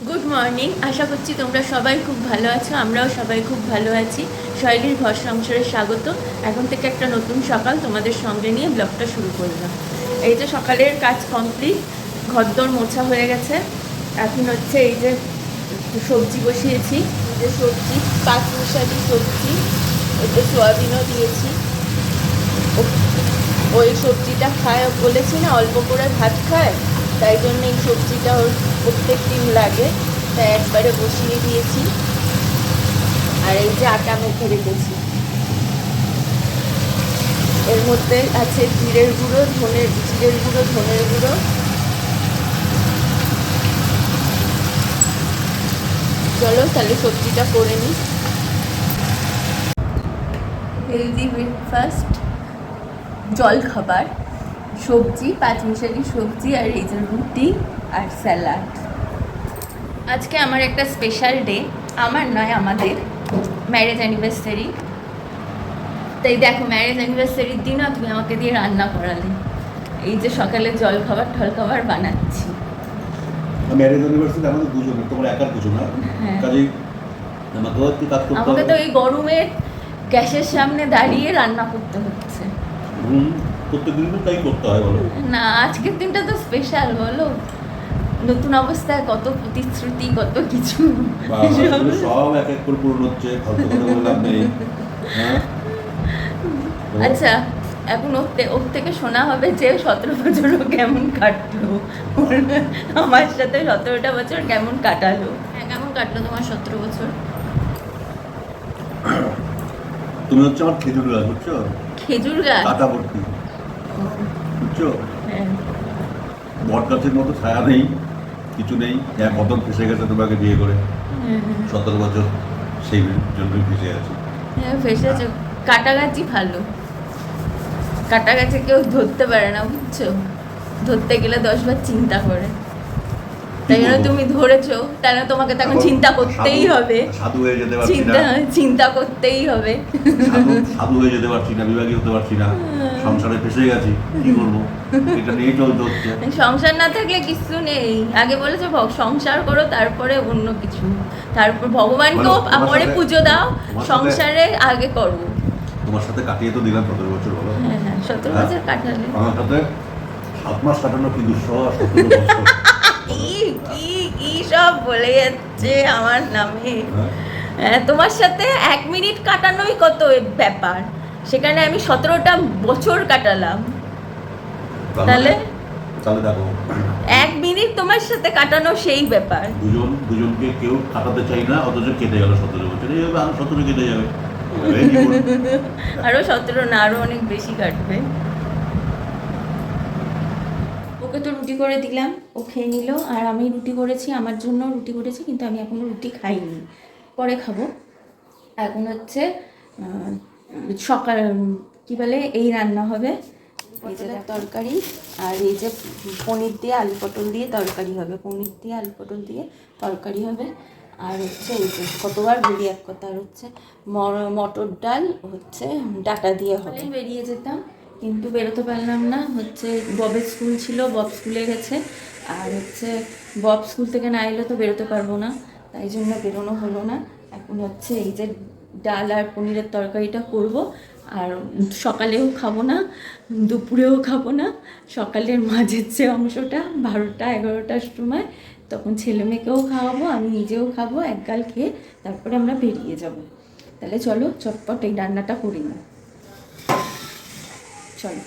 Good morning. আশা করছি তোমরা সবাই খুব ভালো আছো, আমরাও সবাই খুব ভালো আছি। শৈলীর ঘর সংসারে স্বাগত। এখন থেকে একটা নতুন সকাল তোমাদের সঙ্গে নিয়ে ব্লগটা শুরু করলাম। এই যে সকালের কাজ কমপ্লিট, ঘরদোর মোছা হয়ে গেছে। এখন হচ্ছে এই যে সবজি বসিয়েছি, এই যে সবজি পাঁচমিশালি সবজি, এতে সোয়াবিনও দিয়েছি। ওই সবজিটা খায়, বলেছি না অল্প করে ভাত খায়, তাই জন্য এই সবজিটা ওর প্রত্যেক দিন লাগে, তাই একবারে বসিয়ে দিয়েছি। আর এই যে আটা মেখে রেখেছি, এর মধ্যে আছে জিরের গুঁড়ো, ধনের গুঁড়ো। চলো তাহলে সবজিটা করে নিই। হেলদি ব্রেকফাস্ট, জল খাবার, সবজি, পাঁচমিশালি সবজি, আর এই যে রুটি আর স্যালাড। আজকে আমার একটা স্পেশাল ডে, আমার নয় আমাদের ম্যারেজ অ্যানিভার্সারি। তাই দেখো, ম্যারেজ অ্যানিভার্সারির দিনও তুমি আমাকে দিয়ে রান্না করালে। এই যে সকালে জল খাবার ঠল খাবার বানাচ্ছি। ম্যারেজ অ্যানিভার্সারি আমাদের দুজনের, তোমার একার কিছু না। কাজেই আমাকেও একটু কাজ করতে হবে। আমাকে তো এই গরমের গ্যাসের সামনে দাঁড়িয়ে রান্না করতে হচ্ছে। প্রত্যেকদিন তো তাই করতে হয় বলো। না, আজকের দিনটা তো স্পেশাল বলো। নতুন অবস্থায় কত প্রতিশ্রুতি, কত কিছু সব এক এক করে পূরণ হচ্ছে, ফালতু কথা বলে লাভ নেই। হ্যাঁ, আচ্ছা, এখন ওর থেকে শোনা হবে যে 17 বছরও কেমন কাটলো, আমার সাথে 17টা বছর কেমন কাটালো। হ্যাঁ, কেমন কাটলো তোমার 17 বছর? তুমি হচ্ছে আমার খেজুর গাছ, বুঝছো? খেজুর গাছ কাটা ভর্তি, বুঝছো? হ্যাঁ। বট গাছের মতো ছায়া নেই, কিছু নেই, এক মতন ফেসে গেছে তোমাকে বিয়ে করে 17 বছর, সেই জন্যই ফেসে আছে। হ্যাঁ, ফেসেছো। কাটা গাছই ভালো, কাটা গাছে কেউ ধরতে পারে না, বুঝছো? ধরতে গেলে 10 বার চিন্তা করে, তাই জন্য তুমি ধরেছো, তাই না? তোমাকে তখন চিন্তা করতেই হবে, সাধু হয়ে যেতে পারছি না, চিন্তা করতেই হবে। সাধু হয়ে যেতে পারছি না, বিভাগী হতে পারছি না, সংসারে ফেসে গেছি, কি করবো? এটা নিয়েই চলতে হচ্ছে। সংসার না থাকলে কিছু নেই। আগে বলেছো সংসার করো, তারপরে অন্য কিছু, তারপর ভগবানকেও পরে পুজো দাও, সংসারে আগে করো। তোমার সাথে কাটিয়ে তো দিলাম 17 বছর, বলো। হ্যাঁ হ্যাঁ, 17 বছর কাটালে। আমার সাথে 7 মাস কাটানো কি দুঃসহ, 17 বছর। কি সব বলে যাচ্ছে আমার নামে। হ্যাঁ, তোমার সাথে 1 মিনিট কাটানোই কত ব্যাপার, সেখানে আমি 17টা বছর কাটালাম। তাহলে দেখো, 1 মিনিট তোমার সাথে কাটানো সেই ব্যাপার। দুজনকে কেউ কাটাতে চাই না, অথচ কেটে গেল 17 বছর। এইভাবে আরো 17 কেটে যাবে, আরো 17 না, আরো অনেক বেশি কাটবে। ওকে তো রুটি করে দিলাম, ও খেয়ে নিল। আর আমি রুটি করেছি, আমার জন্য রুটি করেছি, কিন্তু আমি এখনো রুটি খাইনি, পরে খাবো। এখন হচ্ছে সকাল কি বলে, এই রান্না হবে, এই যে তরকারি, আর এই যে পনির দিয়ে আলু পটল দিয়ে তরকারি হবে, পনির দিয়ে আলু পটল দিয়ে তরকারি হবে। আর হচ্ছে এই যে কতবার বলি এক কথা, আর হচ্ছে মটর ডাল হচ্ছে ডাটা দিয়ে হবে। বেরিয়ে যেতাম, কিন্তু বেরোতে পারলাম না, হচ্ছে ববের স্কুল ছিল, বব স্কুলে গেছে। আর হচ্ছে বব স্কুল থেকে না এলে তো বেরোতে পারবো না, তাই জন্য বেরোনো হলো না। এখন হচ্ছে এই যে ডাল আর পনিরের তরকারিটা করব। আর সকালেও খাবো না, দুপুরেও খাবো না, সকালের মাঝের যে অংশটা 12টা 11টার সময়, তখন ছেলে মেয়েকেও খাওয়াবো, আমি নিজেও খাবো, এক গাল খেয়ে তারপরে আমরা বেরিয়ে যাব। তাহলে চলো চটপট এই রান্নাটা করি না, চলো।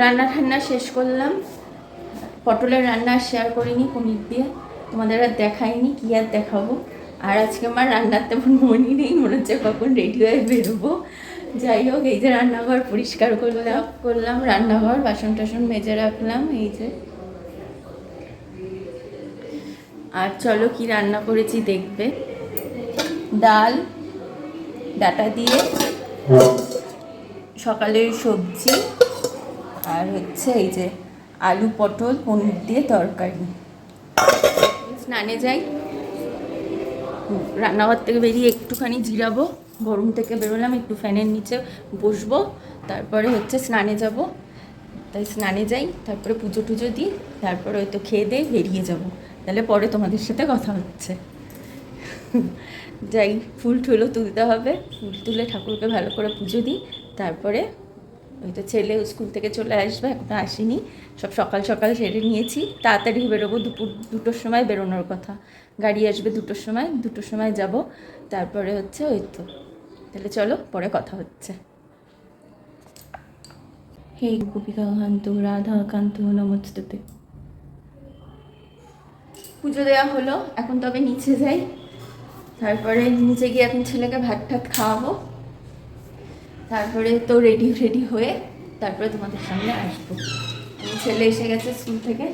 রান্না ঠান্না শেষ করলাম, পটলের রান্না শেয়ার করিনি পনির দিয়ে, তোমাদের আর দেখাইনি, কি আর দেখাবো। আর আজকে আমার রান্নার তেমন মনই নেই, মনে হচ্ছে কখন রেডি হয়ে বেরোবো। যাই হোক, এই যে রান্নাঘর পরিষ্কার করলাম, রান্নাঘর বাসন টাসন মেজে রাখলাম, এই যে। আর চলো কি রান্না করেছি দেখবে। ডাল, ডাটা দিয়ে, সকালের সবজি, আর হচ্ছে এই যে আলু পটল পনির দিয়ে তরকারি। স্নানে যাই, রান্নাঘর থেকে বেরিয়ে একটুখানি জিরাবো, গরম থেকে বেরোলাম, একটু ফ্যানের নিচে বসবো, তারপরে হচ্ছে স্নানে যাব, তাই স্নানে যাই, তারপরে পুজো টুজো দিই, তারপরে হয়তো খেয়ে দিয়ে বেরিয়ে যাব। তাহলে পরে তোমাদের সাথে কথা হচ্ছে। যাই, ফুল টুলও তুলতে হবে, ফুল তুলে ঠাকুরকে ভালো করে পুজো দিই, তারপরে ওই তো ছেলে স্কুল থেকে চলে আসবে, এখনো আসেনি, সব সকাল সকাল সেরে নিয়েছি, তাড়াতাড়ি বেরোবো, দুপুর 2টোর সময় বেরোনোর কথা, গাড়ি আসবে 2টোর সময় যাব, তারপরে হচ্ছে ওই তো, তাহলে চলো পরে কথা হচ্ছে। হে গোপিকা কান্ত রাধা কান্ত নমস্তুতে। পুজো দেওয়া হলো, এখন তবে নিচে যাই, তারপরে নিচে গিয়ে এখন ছেলেকে ভাত টাত খাওয়াবো, তারপরে তো রেডি হয়ে তারপরে তোমাদের সামনে আসবো। ছেলে এসে গেছে স্কুল থেকে,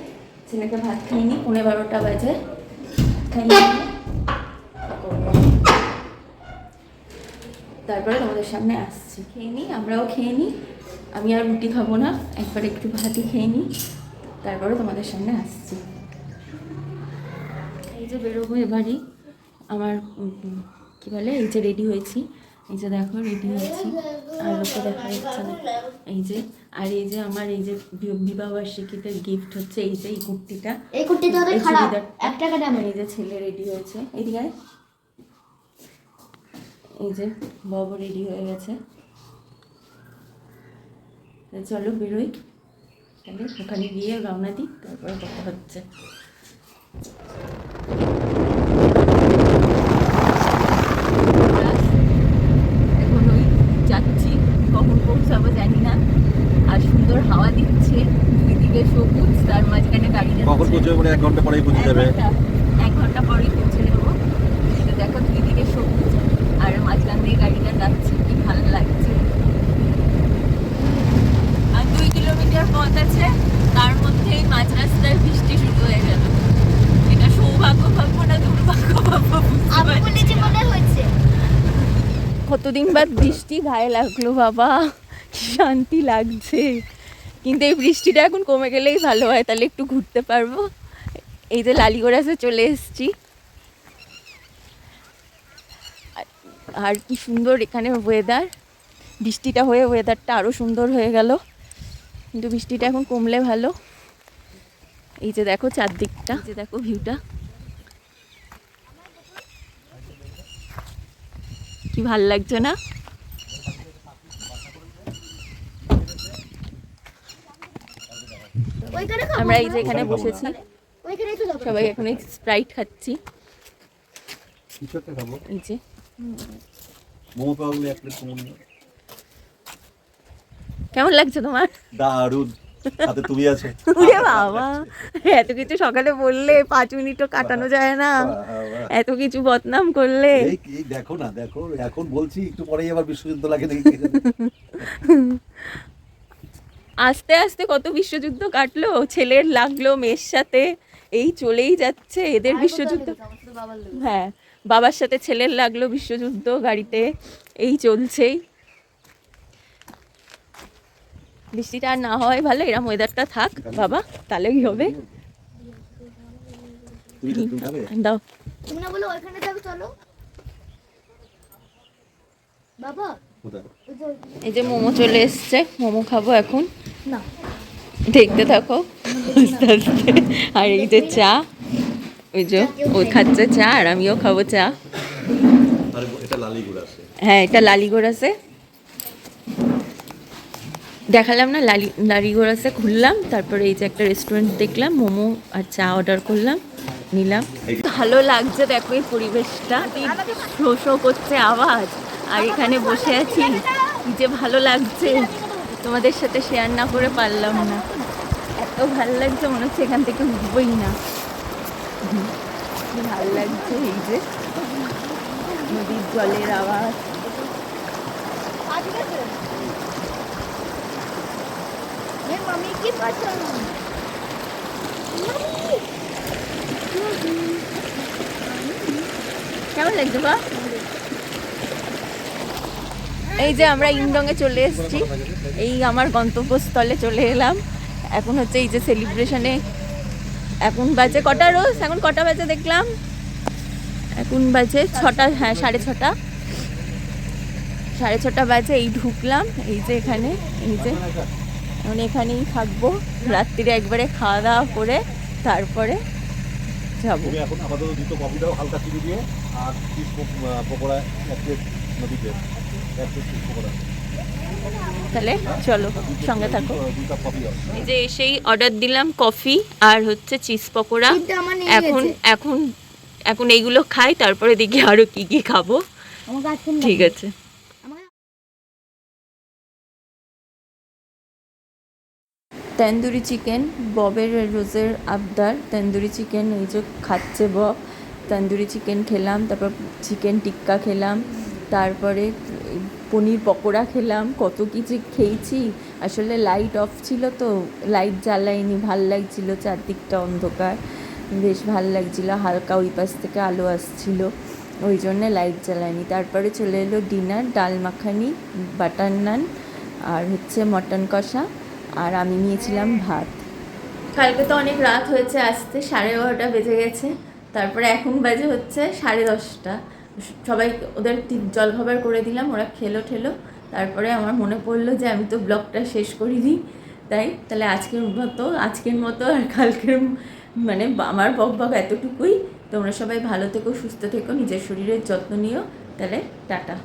ছেলেকে ভাত খাইনি, 11:30 বাজে, খাইনি, তারপরে তোমাদের সামনে আসছি। খেয়ে নিই, আমরাও খেয়ে নিই, আমি আর রুটি খাবো না, একবার একটু ভাতই খেয়ে নিই, তারপরে তোমাদের সামনে আসছি। এই যে বেরোবো এবারই, আমার কী বলে, এই যে রেডি হয়েছি, এই যে দেখো রেডি হয়েছি, আর লোকে দেখা যাচ্ছে না, এই যে, আর এই যে আমার এই যে বিবাহবার্ষিকীতে গিফট হচ্ছে এই যে এই কুর্তিটা, এই কুর্তিটা তো খারাপ, 1 টাকা দাম। এই যে ছেলে রেডি হয়েছে, এদিকে এই যে বাবু রেডি হয়ে গেছে, চলো বেরোই, তাহলে ওখানে গিয়ে রওনা দিই, তারপরে কথা হচ্ছে। এখন ওই যাচ্ছি, কখন পৌঁছাবো জানি না, আর সুন্দর হাওয়া দিচ্ছে, দুই দিকে সবুজ, তার মাঝখানে গাড়ি যাচ্ছে। কখন পৌঁছবে? মানে 1 ঘন্টা পরেই পৌঁছে যাবে। 1 ঘন্টা পরেই পৌঁছে যাবো। তো দেখো দুই দিকে সবুজ, আর মাঝখান দিয়ে গাড়িটা যাচ্ছে, কি ভালো লাগছে। আর 2 কিলোমিটার পথ আছে, তার মধ্যেই মাঝ রাস্তায় বৃষ্টি শুরু হয়ে গেল। এটা সৌভাগ্য ভাববো না দুর্ভাগ্য ভাববো, মনে হয়েছে কতদিন বাদ বৃষ্টি, গায়ে লাগলো বাবা, কি শান্তি লাগছে। কিন্তু এই বৃষ্টিটা এখন কমে গেলেই ভালো হয়, তাহলে একটু ঘুরতে পারবো। এই যে লালিগোড়াসে চলে এসেছি, আর কি সুন্দর এখানে ওয়েদার, বৃষ্টিটা হয়ে ওয়েদারটা আরও সুন্দর হয়ে গেল, কিন্তু বৃষ্টিটা এখন কমলে ভালো। এই যে দেখো চারদিকটা, এই যে দেখো ভিউটা, কি ভাল লাগছে না? আমরা এই যে এখানে বসেছি, সবাই এখন স্প্রাইট খাচ্ছি, এই যে মোমো পাওয়া গেলে 1 প্লেট মোমো। কেমন লাগছে তোমার? দারুণ, সাথে তুমি আছো। ওরে বাবা, এত কিছু সকালে বললে 5 মিনিটও কাটানো যায় না, এত কিছু বদনাম করলে। এই দেখো না, দেখো এখন বলছি, একটু পরেই আবার বিশ্বযুদ্ধ লাগে নাকি। আস্তে আস্তে কত বিশ্বযুদ্ধ কাটলো, ছেলের লাগলো, মেয়ের সাথে, এই চলেই যাচ্ছে এদের বিশ্বযুদ্ধ। হ্যাঁ, বাবার সাথে ছেলের লাগলো বিশ্বযুদ্ধ গাড়িতে, এই চলছেই। বৃষ্টিটা আর না হয় ভালো, এরম ওয়েদারটা থাক বাবা, তাহলে কি হবে। দাও, তুমি না বলো ওইখানে যাবে, চলো বাবা। এই যে মোমো চলে এসছে, মোমো খাবো এখন, না দেখতে থাকো আস্তে আস্তে। আর এই যে চা, ওই যে ও খাচ্ছে চা, আর আমিও খাবো চা। এটা লালিগোড়াসে। হ্যাঁ, এটা লালিগোড়াসে, দেখালাম না, লালিগোড়াসে ঘুরলাম, তারপরে এই যে একটা রেস্টুরেন্ট দেখলাম, মোমো আর চা অর্ডার করলাম, নিলাম। ভালো লাগছে, দেখো এই পরিবেশটা, শো শো করছে আওয়াজ, আর এখানে বসে আছি, কি যে ভালো লাগছে, তোমাদের সাথে শেয়ার না করে পারলাম না, এত ভালো লাগছে, মনে হচ্ছে এখান থেকে উঠবই না, কি ভালো লাগছে। এই যে নদীর জলের আওয়াজ, মামি কি পছন্দ? কেমন লাগছে বা? এই যে আমরা ইংডংয়ে চলে এসেছি, এই আমার গন্তব্যস্থলে চলে এলাম। এখন হচ্ছে এই যে সেলিব্রেশনে, এখন বাজে কটা রোজ, এখন কটা বাজে দেখলাম, এখন বাজে 6টা, হ্যাঁ 6:30। 6:30 বাজে, এই ঢুকলাম, এই যে এখানে, এই যে এখন এখানেই থাকবো রাত্রিরে, একবারে খাওয়া দাওয়া করে তারপরে যাবো। তুমি এখন আপাতত দুটো কফি দাও হালকা চিনি দিয়ে, আর চিজ পকোড়া এক প্লেট নদীতে, এক প্লেট চিজ পকোড়া। তাহলে চলো সঙ্গে থাকো। দুই কাপ কফি দাও। এই যে এসেই অর্ডার দিলাম কফি আর হচ্ছে চিজ পকোড়া। কিন্তু আমার নেই এখন গেছে। এখন এখন এইগুলো খাই, তারপরে দেখি আরো কি কি খাবো। আমাকে আজকে ঠিক আছে। তন্দুরি চিকেন, ববের রোজের আবদার তন্দুরি চিকেন, এই যে খাচ্ছে বব। তন্দুরি চিকেন খেলাম, তারপর চিকেন টিক্কা খেলাম, তারপরে পনির পকোড়া খেলাম, কত কিছু খেয়েছি। আসলে লাইট অফ ছিল তো, লাইট জ্বালাইনি, ভাল লাগছিল, চারদিকটা অন্ধকার, বেশ ভাল লাগছিল, হালকা ওই পাশ থেকে আলো আসছিল, ওই জন্যে লাইট জ্বালাইনি। তারপরে চলে এলো ডিনার, ডাল মাখানি, বাটার নান, আর হচ্ছে মটন কষা, আর আমি নিয়েছিলাম ভাত। কালকে তো অনেক রাত হয়েছে আসতে, 11:30 বেজে গেছে। তারপরে এখন বাজে হচ্ছে 10:30। সবাই ওদের জলখাবার করে দিলাম, ওরা খেলো ঠেলো। তারপরে আমার মনে পড়লো যে আমি তো ব্লগটা শেষ করিনি, তাহলে আজকের মতো আর কালকের মানে আমার বক এতটুকুই। তোমরা সবাই ভালো থেকো, সুস্থ থেকো, নিজের শরীরের যত্ন নিও। তাহলে টাটা।